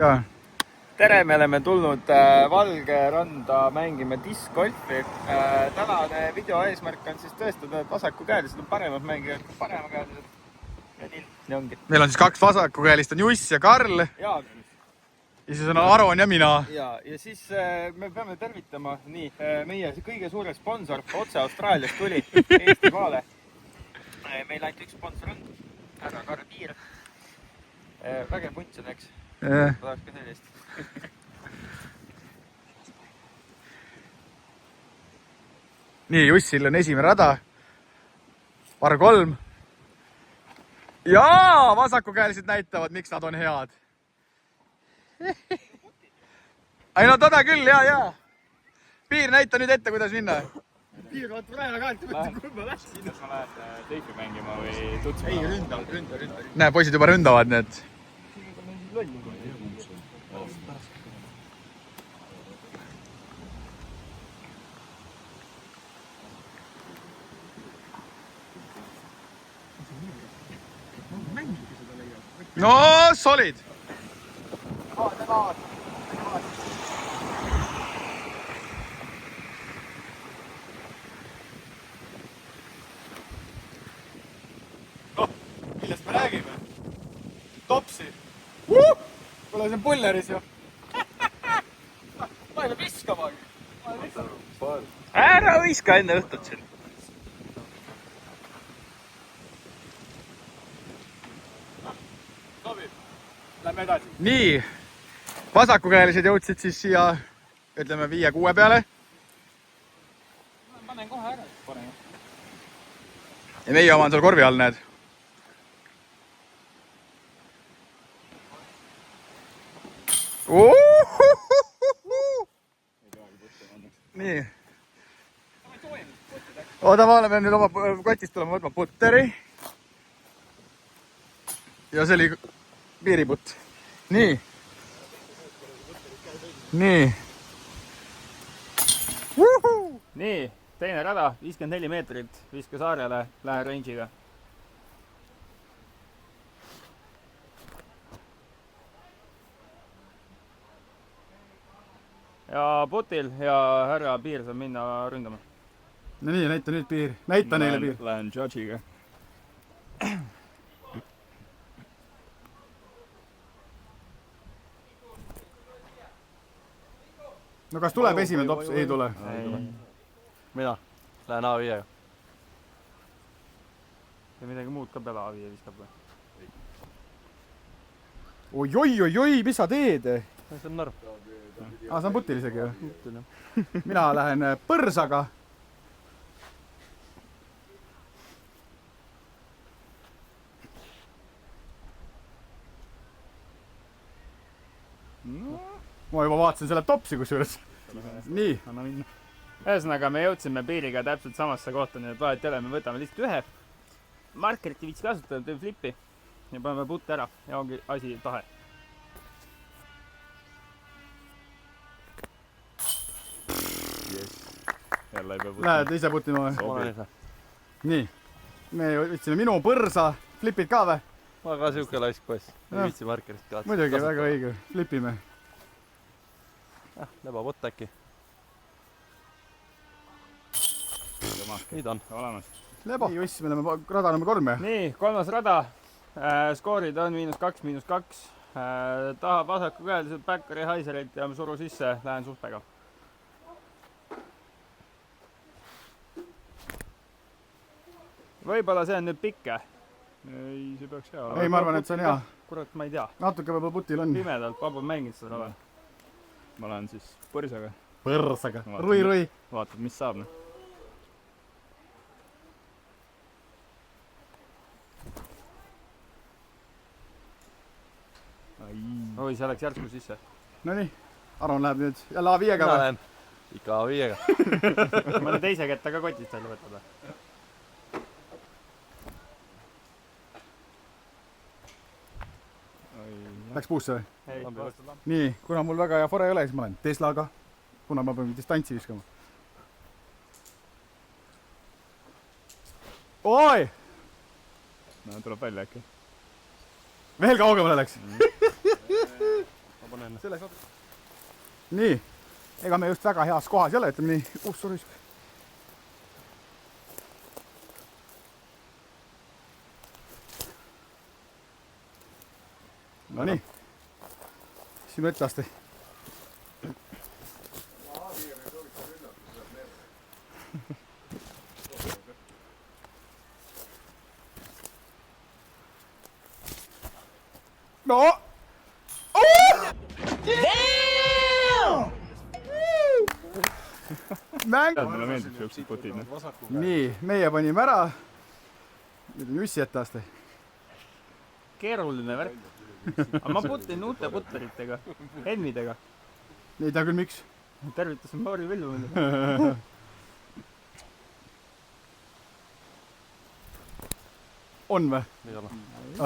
Ja. Tere, me oleme tulnud Valge randa mängima diskgolfi. Tänane video eesmärk on siis tõestada, et vasakukäelised on paremad mängijad kui paremakäelised. Ja nii ongi. Meil on siis kaks vasakukäelist, on Juss ja Karl. Ja siis on Aron ja mina. Ja siis me peame tervitama meie kõige suurem sponsor otse Austraaliast tuli Eesti maale. Meil ainult üks sponsor on, härra Karl Piir. Vägev punts on, eks? Tahaks ka sellist. Nii, Jussil on esimene rada. Par 3. Jaa, vasakukäelised näitavad, miks nad on head. Ei no toda küll, jaa. Piir, näita nüüd ette, kuidas minna. Piir, vaata praegu ka, et mõtled, kui ma läksin. Sinna sa lähed teipi mängima või tutsima? Ei, ründa. Näe, poisid juba ründavad need. No, solid! Millest me räägime? Topsi! Kuule, see on pulleris ju! Ma ei ole viskamagi! Ära viska enne õhtut siin. Sobib. Lähme edasi. Nii, vasakukäelised jõudsid siis siia, ütleme 5-6 peale. Panen kohe ära. Ja meie oma on seal korvi all, näed. Nii. Oota, ma pean nüüd oma kotist tulema võtma putteri. Ja see oli piiriputt. Nii. Nii, teine rada, 54 meetrit, viska saarele, lähe range'iga. Ja putil ja härra Piir saab minna ründama. No nii, näita nüüd Piir. Näita neile Piir. Lähen judge'iga. No kas tuleb esimene tops? Ei tule. Mina lähen A5-ga. Ja midagi muud ka peale A5 viskab või? Oi, mis sa teed? See on narv. See on putil isegi ju. Mina lähen põrsaga. Ma juba vaatasin selle topsi kusjuures. Nii. Ühesõnaga, me jõudsime Piiriga täpselt samasse kohta, nii et vahet ei ole, me võtame lihtsalt ühe. Markerit ei viitsi kasutada, teeme flippi ja paneme putte ära ja ongi asi tahe. Jälle ei pea putti. Lähed ise putima või? Nii. Me võtsime minu põrsa. Flipid ka või? Ma ka siuke laisk poiss. Ei viitsi markerit ka. Muidugi, väga õige. Flipime. Lebapott äkki. Nüüd on olemas. Lebo. Nii, Juss, me oleme rada number 3. Nii, kolmas rada. Skoorid on -2, -2. Tahab vasakukäelised backeri haiserit ja suru sisse. Lähen suhtega. Võib-olla see on nüüd pikke. Ei, see peaks hea olema. Ei, ma arvan, et see on hea. Kurat, ma ei tea. Natuke võib-olla putil on. Pimedalt, vabalt mängid seda rada. Ma lähen siis põrsaga. Põrsaga. Rui. Vaatad, mis saab. Oi, see läks järsku sisse. Nonii, Aron läheb nüüd jälle A5-ga Mina või? lähen ikka A5-ga. Ma olen teise ketta ka kotist välja võtada. Läks puusse või? Ei, Nii, kuna mul väga hea fore ei ole, siis ma olen Teslaga. Kuna ma pean distantsi viskama. Oi! No tuleb välja äkki. Veel kaugemale läks. panen. Selles oot. Nii. Ega me just väga heas kohas ei ole, ütleme nii. Sorry. No nii. Sinu etteaste. No! Mäng! Mulle meeldib siuksed putid. Nii, meie panime ära. Nüüd on Jussi etteaste. Keeruline värk. Aga ma putin uute putteritega, Envidega. Ei tea küll miks. Tervitasin Mauri Villu. On või? Ei ole.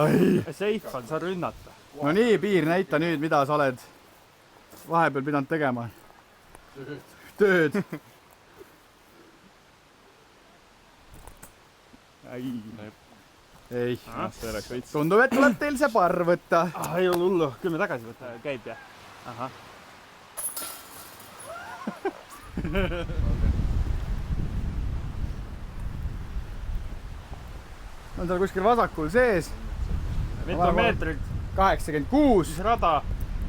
Ai. Safe on, sa rünnata. No nii, Piir, näita nüüd, mida sa oled vahepeal pidanud tegema. Tööd. Ei. See oleks veits. Tundub, et tuleb teil see parr võtta. Ei ole hullu, küll me tagasi võtta, käib ja. Ahah. On seal kuskil vasakul sees. Mitu meetrit? 86. Mis rada?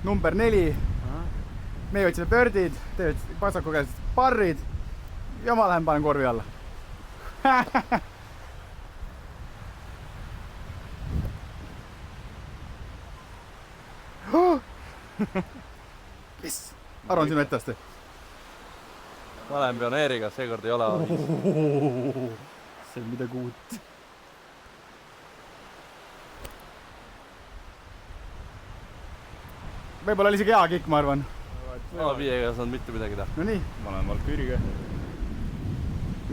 Number 4. Meie otsime pördid, teed vasakukäelised parrid ja ma lähen panen korvi alla. Yes. Arvan sinu etteaste. Ma lähen pioneeriga, seekord ei ole avis. See on midagi uut. Võib-olla oli isegi hea kikk, ma arvan. A5-ga ei saanud mitte midagi teha. No nii. Ma olen Valküüriga.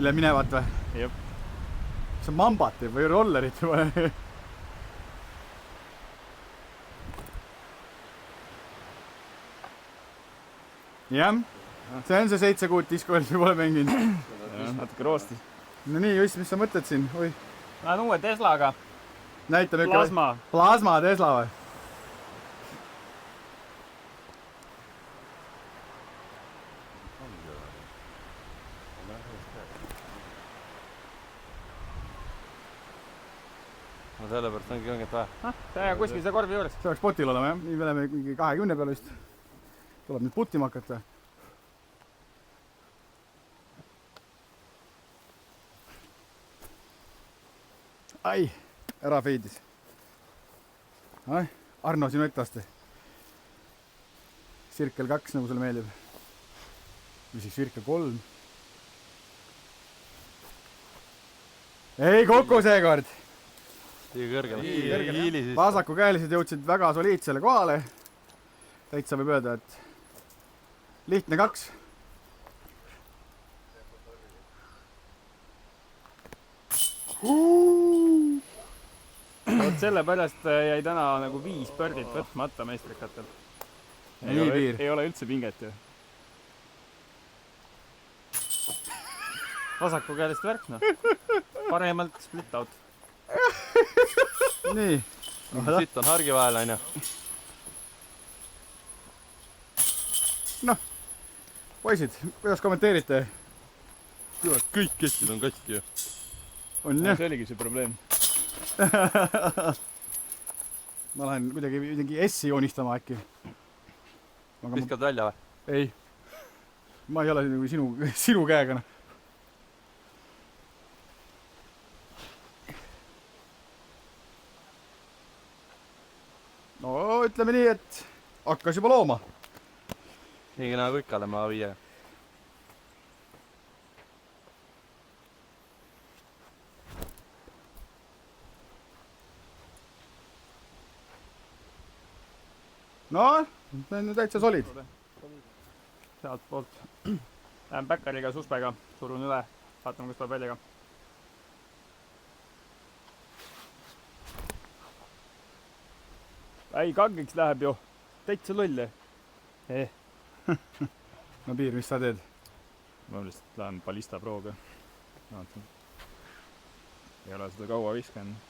Üle minevat või? Jep. See on mambat või rollerit või? Jah. See on see 7 kuud disko veel, pole mänginud. Natuke roostis. No nii, Juss, mis sa mõtled siin? Oi. Lähen uue Teslaga. Näitame ikka. Plasma. Plasma Tesla või? No sellepärast ongi kõnget vähe. See kuskil see korvi juures. See oleks potil olema, jah? Nii me oleme mingi 20 peale vist. Tuleb nüüd putima hakata. Ai, ära feidis. Arno, sinu etteaste. Sirkel 2, nagu sulle meeldib. Või siis Sirkel 3. Ei kokku seekord. Liiga kõrgele. Vasakukäelised jõudsid väga soliidsele kohale. Täitsa võib öelda, et lihtne 2. Vot sellepärast jäi täna nagu 5 pördit võtmata meistrikatel. Ei ole üldse pinget ju. Vasakukäelist värk, noh. Paremalt split out. Nii. Sitt on hargi vahel, aina. Noh, poisid, kuidas kommenteerite? Kõik kestid on katki ju. On jah? See oligi see probleem. Ma lähen kuidagi S-i joonistama äkki. Viskad välja või? Ei. Ma ei ole sinu käega. No ütleme nii, et hakkas juba looma. Nii nagu ikka oleme A5-ga. No, see on täitsa solid. Sealt poolt. Lähen Päkkariga, Suspega, surun üle. Vaatame, kus tuleb välja ka. Ei, kangiks läheb ju. Täitsa loll. No Piir, mis sa teed? Ma lihtsalt lähen Ballista Proga. Vaatan. Ei ole seda kaua viskanud.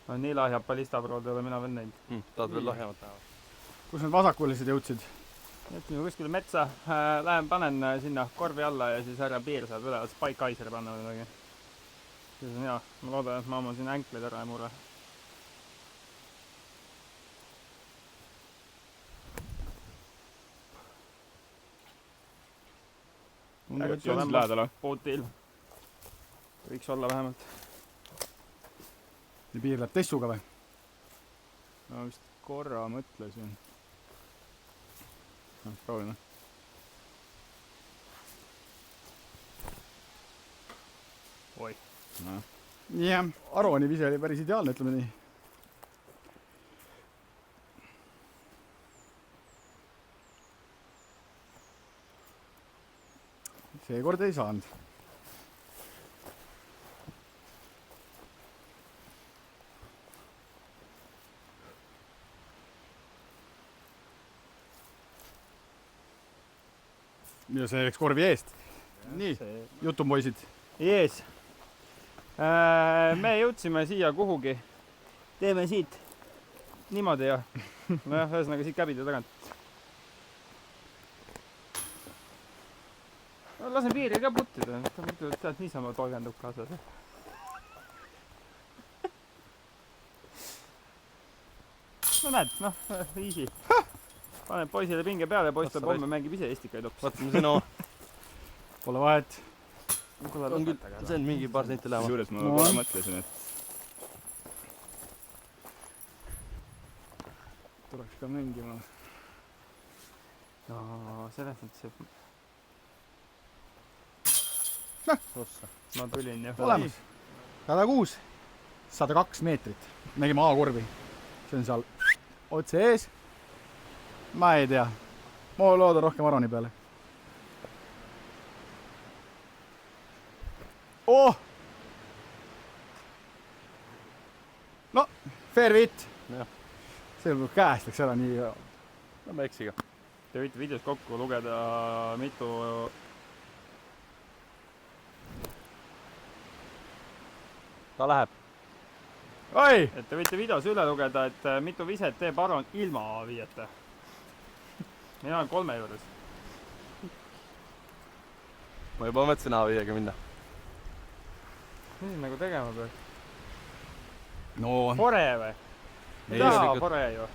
No, nii lahjab balistaprood ei ole mina veel näinud. Tahad veel lahjemat näha? Kus need vasakulised jõudsid? Jätame kuskile metsa, lähen panen sinna korvi alla ja siis härra Piir saab üle Spike-Icer panna või midagi. siis on hea, ma loodan, et ma oma siin änklid ära ei mure. Äkki on lähedal? Bootil. Võiks olla vähemalt. ja Piir läheb tessuga või? Ma vist korra mõtlesin. Proovime. Oi. Jah, Aroni vise oli päris ideaalne, ütleme nii. Seekord ei saanud. ja see läks korvi eest. Nii, jutupoisid. Jees. Me jõudsime siia kuhugi. Teeme siit niimoodi ja nojah, ühesõnaga siit käbide tagant. Lasen Piiri ka puttida. Tead, niisama toigendub kaasas. No näed, easy. Paneb poisile pinge peale ja poiss tuleb homme mängib ise estikaid hoopis. Vaatame sinu. Pole vahet. On küll, see on mingi paar senti lähema. Suures ma kohe mõtlesin, et tuleks ka mängima. No, selles mõttes, et ma tulin jah. Olemas. 106, 102 meetrit. Nägime A-korvi. See on seal otse ees. Ma ei tea. Ma loodan rohkem Aroni peale. Oh! No, fair hit. See käest läks ära nii. No ma eksiga. Te võite videos kokku lugeda mitu... Ta läheb. Oi! Et te võite videos üle lugeda, et mitu viset teeb Aron ilma viieta. Mina olen 3 juures. Ma juba mõtlesin A5-ga minna. Mis siin nagu tegema peaks? No. Fore või? Jaa, fore ju.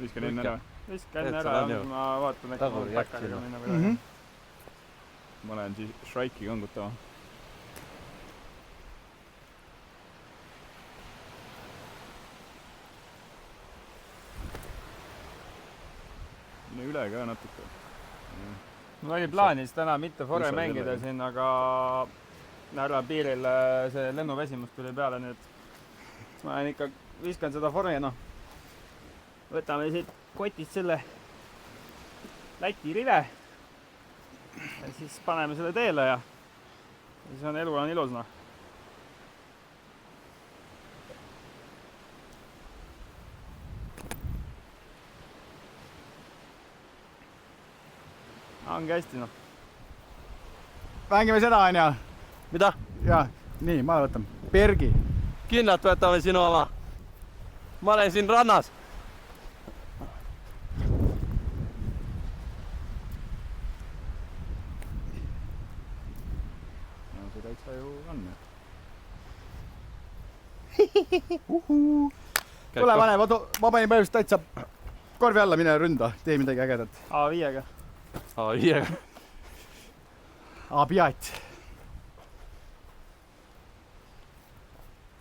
viskan enne ära. Viskan enne ära ja ma vaatan, et ma päkkariga minna või. Ma lähen siis Shrike'i kangutama. Üle ka natuke. Mul oli plaanis täna mitte fore mängida siin, aga härra Piiril see lennuväsimus tuli peale, nii et ma ikka viskan seda fore, võtame siit kotist selle Läti rive ja siis paneme selle teele ja siis on elu on ilus, Ongi hästi, Mängime seda, on ja? Mida? Jaa, nii, ma võtan. Bergi. Kindlalt võtame sinu oma. Ma olen siin rannas. No see täitsa ju on. Tule pane, ma panin põhimõtteliselt täitsa korvi alla, mine ründa, tee midagi ägedat. A5-ga. A5-ga. A5.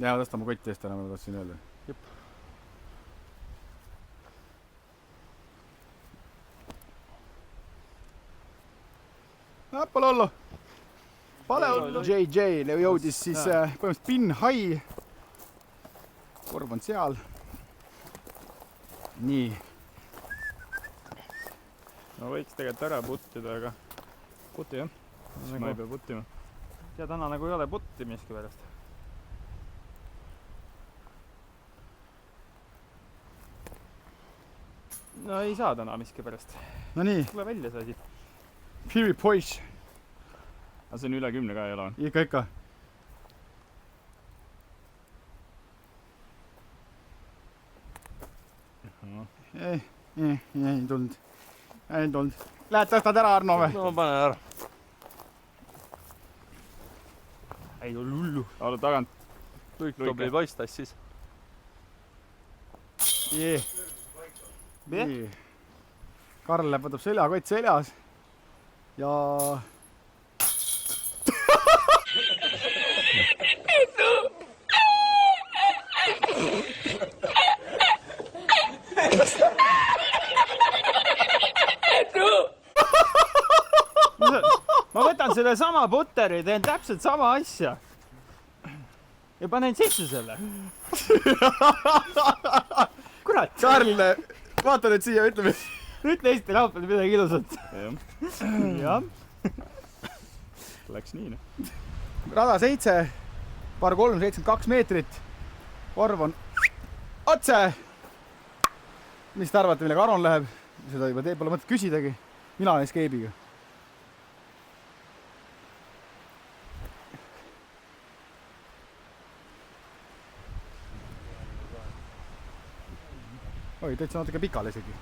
Ja tõsta mu kotti eest ära, ma tahtsin öelda. Jep. Pole hullu. Pole hullu. JJ jõudis siis põhimõtteliselt pin high. Korv on seal. Nii. No võiks tegelikult ära puttida, aga putti jah. Siis ma ei pea puttima. Ja täna nagu ei ole putti miski pärast. No ei saa täna miski pärast. No nii. Tule välja see asi. Fury poiss. Aga see on üle 10 ka ei ole. Ikka. ei tulnud. Ei tulnud. Lähed tõstad ära, Arno või? no ma panen ära. ei ole hullu. ole tagant. Luik ei paista siis. Nii. Karl võtab seljakott seljas ja ma võtan selle sama puteri, teen täpselt sama asja. Ja panen sisse selle. Kurat. Karl, vaata nüüd siia, ütleme. Ütle Eesti Rahvale midagi ilusat. Jah. Läks nii, noh. Rada 7, par 3, 72 meetrit. Korv on otse. Mis te arvate, millega Aron läheb? Seda juba teeb, pole mõtet küsidagi. Mina olen Escape'iga. Oi, täitsa natuke pikale isegi.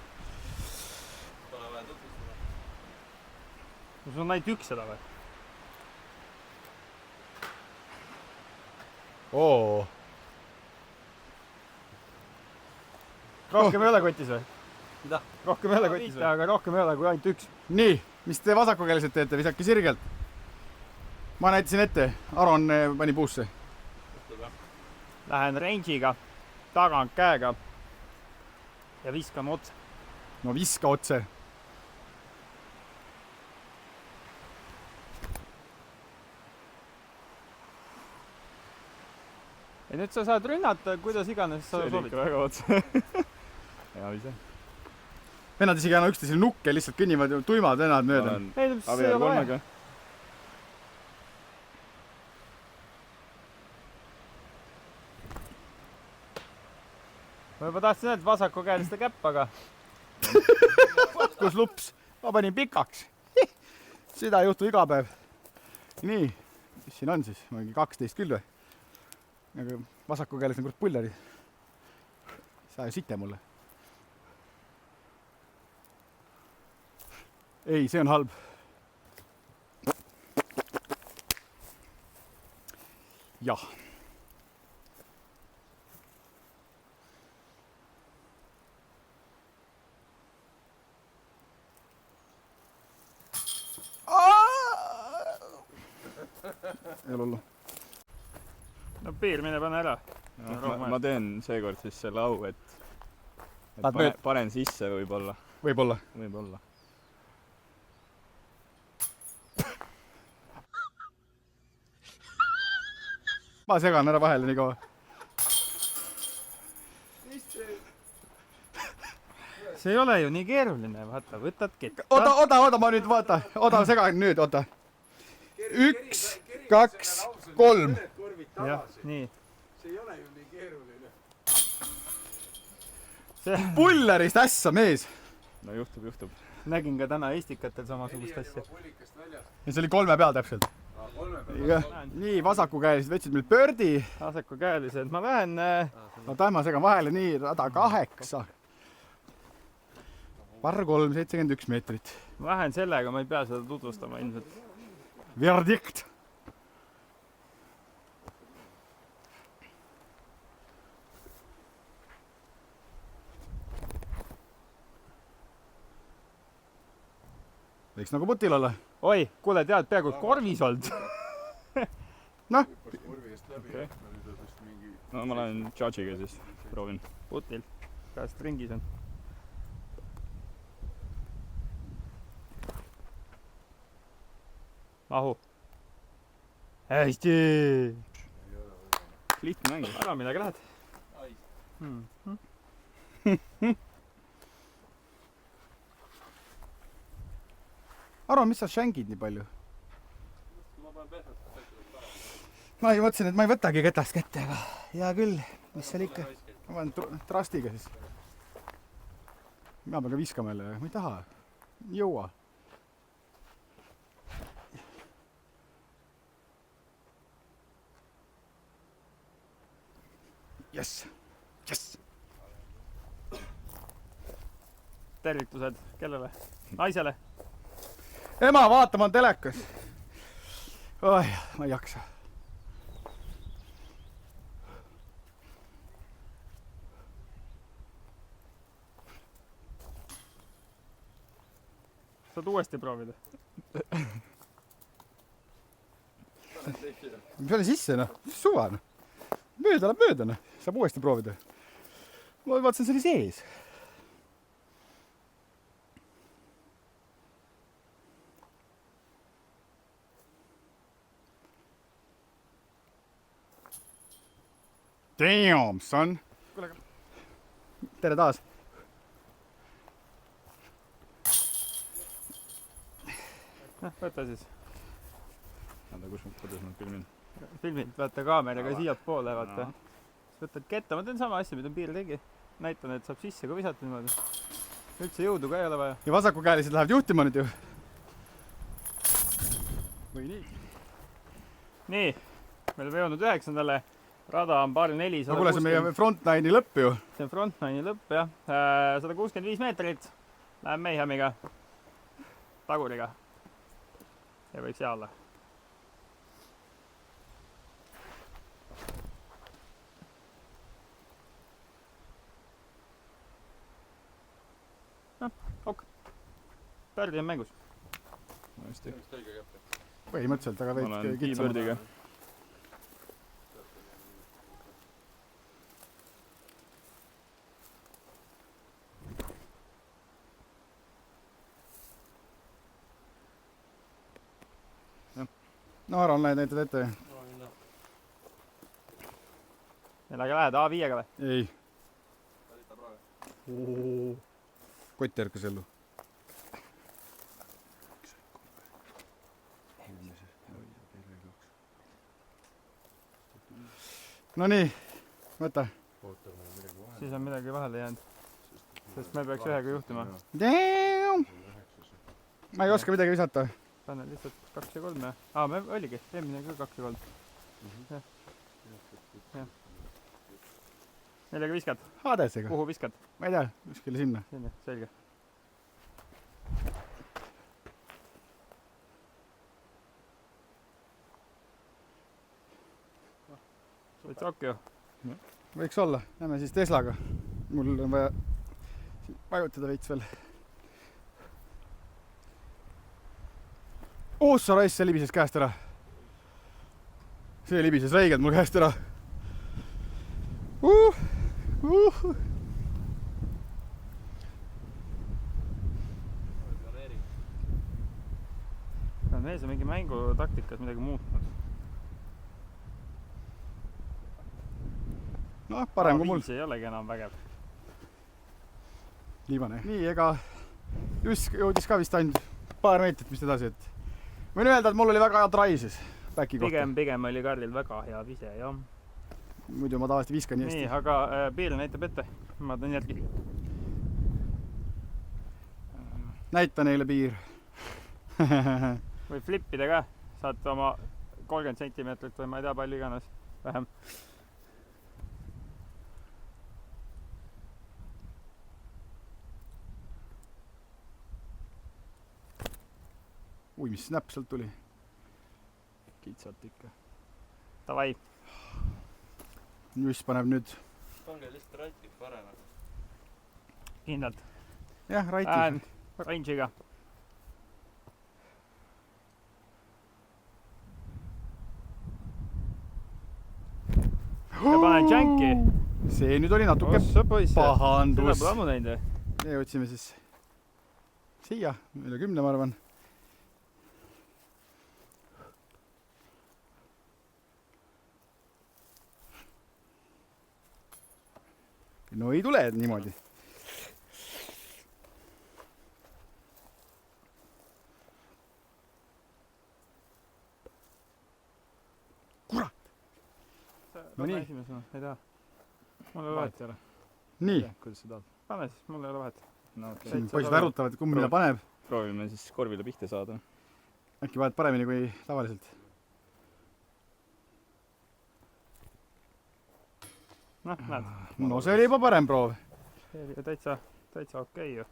Sul on ainult üks seda või? Oo. Rohkem ei ole kotis või? Mida? Rohkem ei ole kotis või? Aga rohkem ei ole kui ainult üks. Nii, mis te vasakukeelsed teete? Visake sirgelt. Ma näitasin ette. Aron pani puusse. Lähen range'iga, tagant käega ja viskan otse. No viska otse. Ja nüüd sa saad rünnata, kuidas iganes sa see oli soovid. ikka väga otse. hea ise. Vennad isegi anna üksteisele nukke, lihtsalt kõnnivad ju tuimad vennad mööda. Ei, see ei ole vaja. Ma juba tahtsin öelda vasakukäeliste käpp, aga Kus lups? Ma panin pikaks. Seda ei juhtu iga päev. Nii, mis siin on siis? Mingi 12 küll või? Aga vasakukäelised on kurat pullerid. Sa ei site mulle. Ei, see on halb. Jah. Ei ole hullu. no piir, mine pane ära. ma teen seekord siis selle au, et panen sisse võib-olla. Võib-olla. Võib-olla. Ma segan ära vahele nii kaua. See ei ole ju nii keeruline, vaata, võtad ketta. Oota, ma nüüd vaata. Oota, segan nüüd, oota. 1, 2, 3. Jah, nii. See ei ole ju nii keeruline. Pullerist ässa, mees. No juhtub. Nägin ka täna Estikatel samasugust asja. Ja see oli 3 peal täpselt. Nii, vasakukäelised võtsid meil pördi. Vasakukäelised, ma lähen... Oota, ma segan vahele, nii, rada 8. Par 3, 71 meetrit. Ma lähen sellega, ma ei pea seda tutvustama ilmselt. Verdikt. Võiks nagu putil olla. Oi, kuule, tead, peaaegu korvis olnud. Noh. Okay. No ma lähen Judge'iga siis, proovin. Putil, käest ringis on. Mahu. Hästi! Lihtne mäng. Ära, millega lähed? Aron, mis sa shankid nii palju? Ma ei mõtlesin, et ma ei võtagi ketast kätte, aga hea küll, mis seal ikka. Ma panen trustiga siis. Mina pean ka viskama jälle, ma ei taha. Jõua. Yes. tervitused kellele? Naisele? ema, vaatama on telekas. oi, ma ei jaksa. Saad uuesti proovida? Peale sisse, noh. Suva, noh. Mööda läheb mööda, noh. Saab uuesti proovida. Ma vaatasin, see oli sees. Damn, son. Kuule, tere taas. Võta siis. Vaata, kuidas ma filmin. Filmid, vaata kaameraga siiapoole, vaata. Siis võtad ketta, ma teen sama asja, mida Piir tegi. Näitan, et saab sisse ka visata niimoodi. Üldse jõudu ka ei ole vaja. Ja vasakukäelised lähevad juhtima nüüd ju. Või nii. Nii, me oleme jõudnud 9. Rada on paari 400. No kuule, see on meie frontline'i lõpp ju. See on frontline'i lõpp, jah. 165 meetrit. Läheb Mayhemiga. Taguriga. See võiks hea olla. Ok. Pärdi on mängus. Hästi. Põhimõtteliselt, aga Ma olen veid kitsamad. kiibirdiga. No Aron, näitad ette. Millega lähed? A5-ga või? Ei. Kott ärkas ellu. No nii, võta. Siis on midagi vahele jäänud. Sest me peaks ühega juhtima. Damn! Ma ei oska midagi visata. Pane lihtsalt 2 ja 3 ja... me oligi. Eelmine ka 2 ja 3. Jah. Millega viskad? Hadesega. Kuhu viskad? Ma ei tea, kuskile sinna. Sinna, selge. Võid okei ju. Võiks olla. Lähme siis Teslaga. Mul on vaja vajutada veits veel. Sa raisk, see libises käest ära. See libises räigelt mul käest ära. Mees on mingi mängutaktikas midagi muutnud. Noh, parem kui mul. A5 ei olegi enam vägev. Liibane. Nii, ega just jõudis ka vist ainult paar meetrit vist edasi, et võin öelda, et mul oli väga hea trai siis back'i kohta. Pigem oli Karlil väga hea vise, jah. Muidu ma tavaliselt viskan nii hästi. Nii, aga Piir näitab ette. Ma teen järgi. Näita neile Piir. Või flippida ka. Saad oma 30 centimeetrit või ma ei tea palju iganes. Vähem. Ui, mis snap sealt tuli. Kitsalt ikka. Davai. Juss paneb nüüd. Pange lihtsalt raiti parema. Kindlalt. Jah, raiti. Range'iga. Ja panen džänki. See nüüd oli natuke Ossa poisse. Seda pahandus. pole ammu näinud või? Ja otsime siis siia, üle 10 ma arvan. No ei tule niimoodi. Kurat! No nii. Ei taha. Mul ei ole vahet. Nii. Kuidas sa tahad? Pane siis, mul ei ole vahet. No, okay. Siin poisid arutavad, kumb mida paneb. Proovime siis korvile pihta saada. Äkki vahet paremini kui tavaliselt. Noh, näed. No see oli juba parem proov. See oli täitsa okei ju.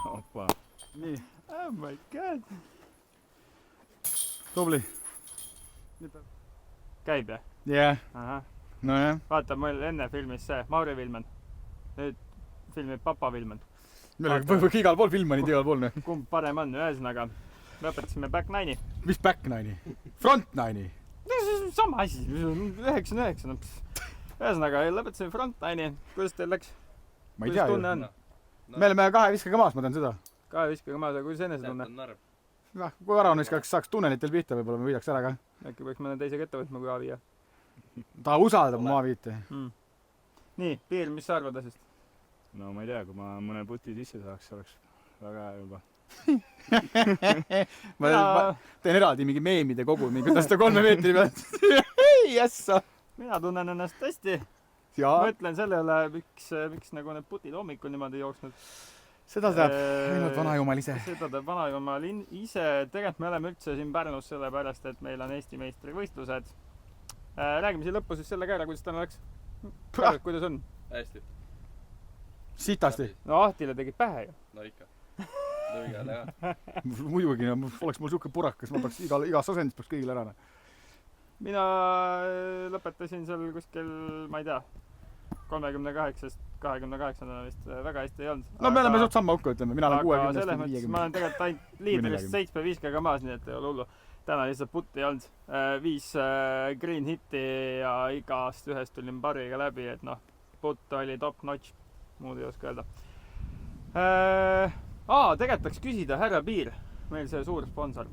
opa . nii , Oh my god . tubli . käib jah ? jah , ahah . nojah . vaata , mul enne filmis see Mauri Vilman . nüüd filmib Papa Vilman . meil on igal pool Vilmanid igal pool . kumb parem on , ühesõnaga lõpetasime Back Nine'i . mis back nine'i ? Front nine'i ? sama asi , 99 no . ühesõnaga lõpetasime Front Nine'i , kuidas teil läks ? ma ei kuidas tea ju tunne . on ? me oleme 2 viskega maas , ma tean seda . kahe viskaga maas , aga kuidas enesetunne ? narv . noh , kui Aron viskaks , saaks tunnelitel pihta , võib-olla me võidaks ära ka . äkki peaks mõne teisega ette võtma kui A5 ta usaldab Maaviite . mm. . nii , Piir , mis sa arvad asjast ? no ma ei tea , kui ma mõne puti sisse saaks , oleks väga hea juba . ma teen eraldi mingi meemide kogumi , kuidas ta 3 meetri pealt . jessa . mina tunnen ennast hästi . jaa , mõtlen selle üle , miks nagu need putid hommikul niimoodi jooksnud . seda teab ainult vanajumal ise . seda teab vanajumal ise . tegelikult me oleme üldse siin Pärnus sellepärast , et meil on Eesti meistrivõistlused . räägime siia lõppu siis selle ka ära , kuidas täna läks . kuidas on ? hästi . sitasti . no Ahtile tegid pähe ju . no ikka . lõigele jah . muidugi , no oleks mul siuke purakas , ma peaks igas asendis peaks kõigile ära . mina lõpetasin seal kuskil , ma ei tea , 38-st 28-ndana vist , väga hästi ei olnud . no me oleme suht sama auku , ütleme , mina olen aga selles 60-st mõttes ma olen tegelikult ainult liidrist 40. 7 viskega maas , nii et ei ole hullu . täna lihtsalt putti ei olnud . 5 green hitti ja igast ühest tulin pariga läbi , et noh , putt oli top notch , muud ei oska öelda . tegelikult tahaks küsida , härra Piir , meil see suur sponsor .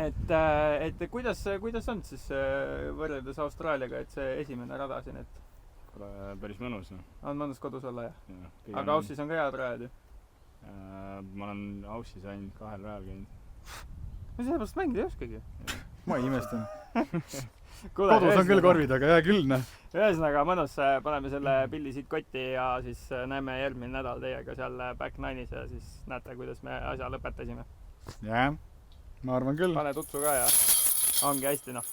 et kuidas on siis võrreldes Austraaliaga , et see esimene rada siin , et kuule , päris mõnus noh . on mõnus kodus olla jah ? aga Aussis on ka head rajad ju . ma olen Aussis ainult 2 rajal käinud . ma sellepärast mängida ei oskagi . ma ei imesta . kodus on küll korvid , aga hea küll , noh . ühesõnaga mõnus , paneme selle pildi siit kotti ja siis näeme järgmine nädal teiega seal Back Nine'is ja siis näete , kuidas me asja lõpetasime . jah , ma arvan küll . pane tutsu ka ja ongi hästi noh .